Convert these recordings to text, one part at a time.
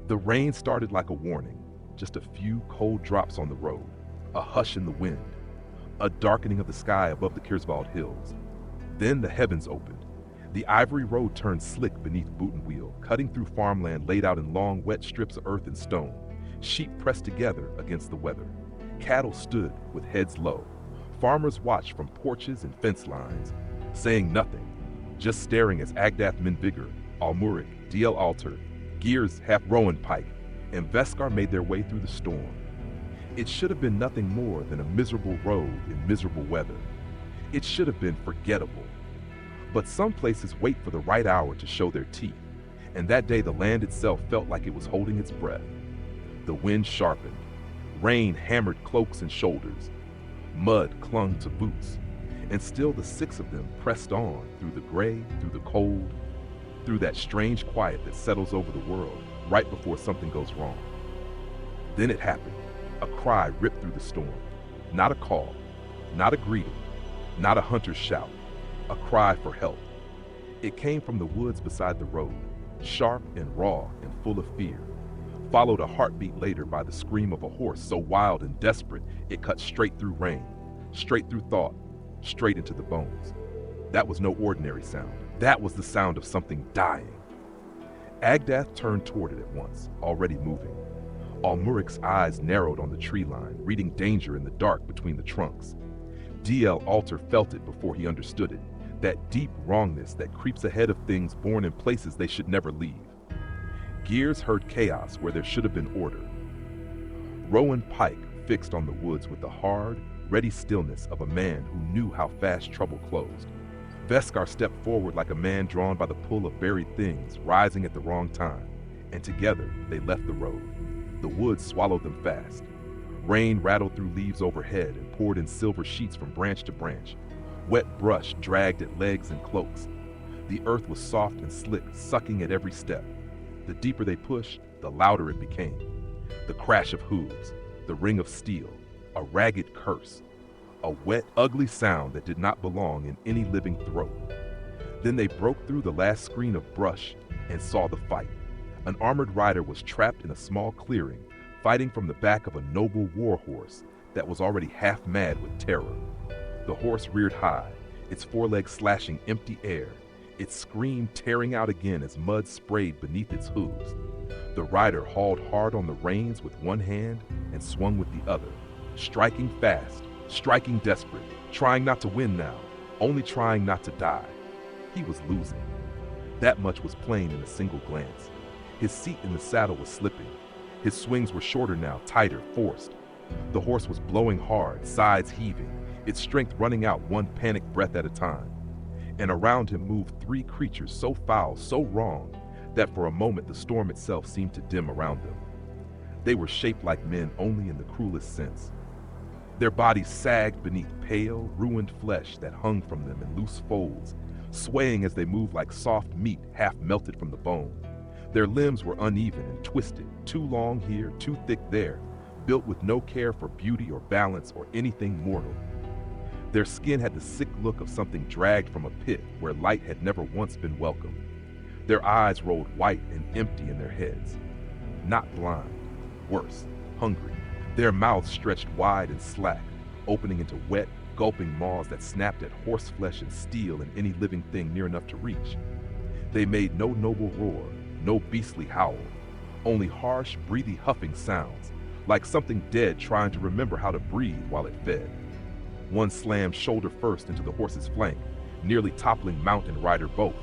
The rain started like a warning, just a few cold drops on the road, a hush in the wind, a darkening of the sky above the Kirswald Hills. Then the heavens opened. The ivory road turned slick beneath boot and wheel, cutting through farmland laid out in long, wet strips of earth and stone. Sheep pressed together against the weather. Cattle stood with heads low. Farmers watched from porches and fence lines, saying nothing, just staring as Agdath Menvigor, Almuric, D.L. Alter, Gears half Rowan Pike, and Veskar made their way through the storm. It should have been nothing more than a miserable road in miserable weather. It should have been forgettable. But some places wait for the right hour to show their teeth, and that day the land itself felt like it was holding its breath. The wind sharpened. Rain hammered cloaks and shoulders. Mud clung to boots. And still the six of them pressed on through the gray, through the cold, through that strange quiet that settles over the world right before something goes wrong. Then it happened. A cry ripped through the storm. Not a call, not a greeting, not a hunter's shout. A cry for help. It came from the woods beside the road, sharp and raw and full of fear, followed a heartbeat later by the scream of a horse so wild and desperate it cut straight through rain, straight through thought, straight into the bones. That was no ordinary sound. That was the sound of something dying. Agdath turned toward it at once, already moving. Almuric's eyes narrowed on the tree line, reading danger in the dark between the trunks. D.L. Alter felt it before he understood it, that deep wrongness that creeps ahead of things born in places they should never leave. Gears heard chaos where there should have been order. Rowan Pike fixed on the woods with the hard, ready stillness of a man who knew how fast trouble closed. Veskar stepped forward like a man drawn by the pull of buried things rising at the wrong time, and together they left the road. The woods swallowed them fast. Rain rattled through leaves overhead and poured in silver sheets from branch to branch. Wet brush dragged at legs and cloaks. The earth was soft and slick, sucking at every step. The deeper they pushed, the louder it became. The crash of hooves, the ring of steel, a ragged curse, a wet, ugly sound that did not belong in any living throat. Then they broke through the last screen of brush and saw the fight. An armored rider was trapped in a small clearing, fighting from the back of a noble war horse that was already half mad with terror. The horse reared high, its forelegs slashing empty air, its scream tearing out again as mud sprayed beneath its hooves. The rider hauled hard on the reins with one hand and swung with the other, striking fast, striking desperate, trying not to win now, only trying not to die. He was losing. That much was plain in a single glance. His seat in the saddle was slipping. His swings were shorter now, tighter, forced. The horse was blowing hard, sides heaving, its strength running out one panicked breath at a time. And around him moved three creatures so foul, so wrong, that for a moment the storm itself seemed to dim around them. They were shaped like men only in the cruelest sense. Their bodies sagged beneath pale, ruined flesh that hung from them in loose folds, swaying as they moved like soft meat half melted from the bone. Their limbs were uneven and twisted, too long here, too thick there, built with no care for beauty or balance or anything mortal. Their skin had the sick look of something dragged from a pit where light had never once been welcome. Their eyes rolled white and empty in their heads. Not blind, worse, hungry. Their mouths stretched wide and slack, opening into wet, gulping maws that snapped at horse flesh and steel and any living thing near enough to reach. They made no noble roar, no beastly howl, only harsh, breathy huffing sounds, like something dead trying to remember how to breathe while it fed. One slammed shoulder first into the horse's flank, nearly toppling mount and rider both.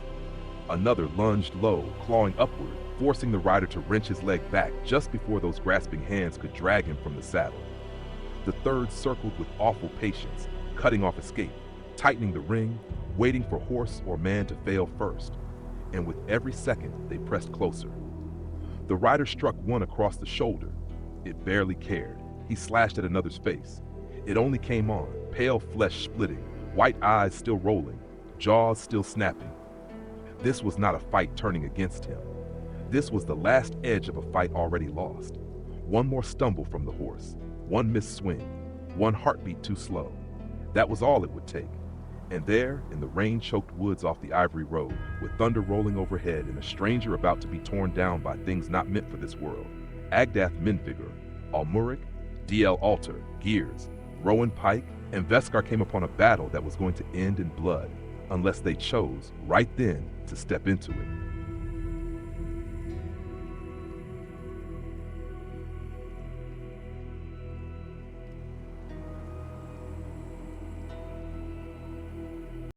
Another lunged low, clawing upward, forcing the rider to wrench his leg back just before those grasping hands could drag him from the saddle. The third circled with awful patience, cutting off escape, tightening the ring, waiting for horse or man to fail first. And with every second, they pressed closer. The rider struck one across the shoulder. It barely cared. He slashed at another's face. It only came on, pale flesh splitting, white eyes still rolling, jaws still snapping. This was not a fight turning against him. This was the last edge of a fight already lost. One more stumble from the horse, one missed swing, one heartbeat too slow. That was all it would take. And there, in the rain-choked woods off the Ivory Road, with thunder rolling overhead and a stranger about to be torn down by things not meant for this world, Agdath Menfigure, Almuric, D.L. Alter, Gears, Rowan Pike, and Veskar came upon a battle that was going to end in blood, unless they chose, right then, to step into it.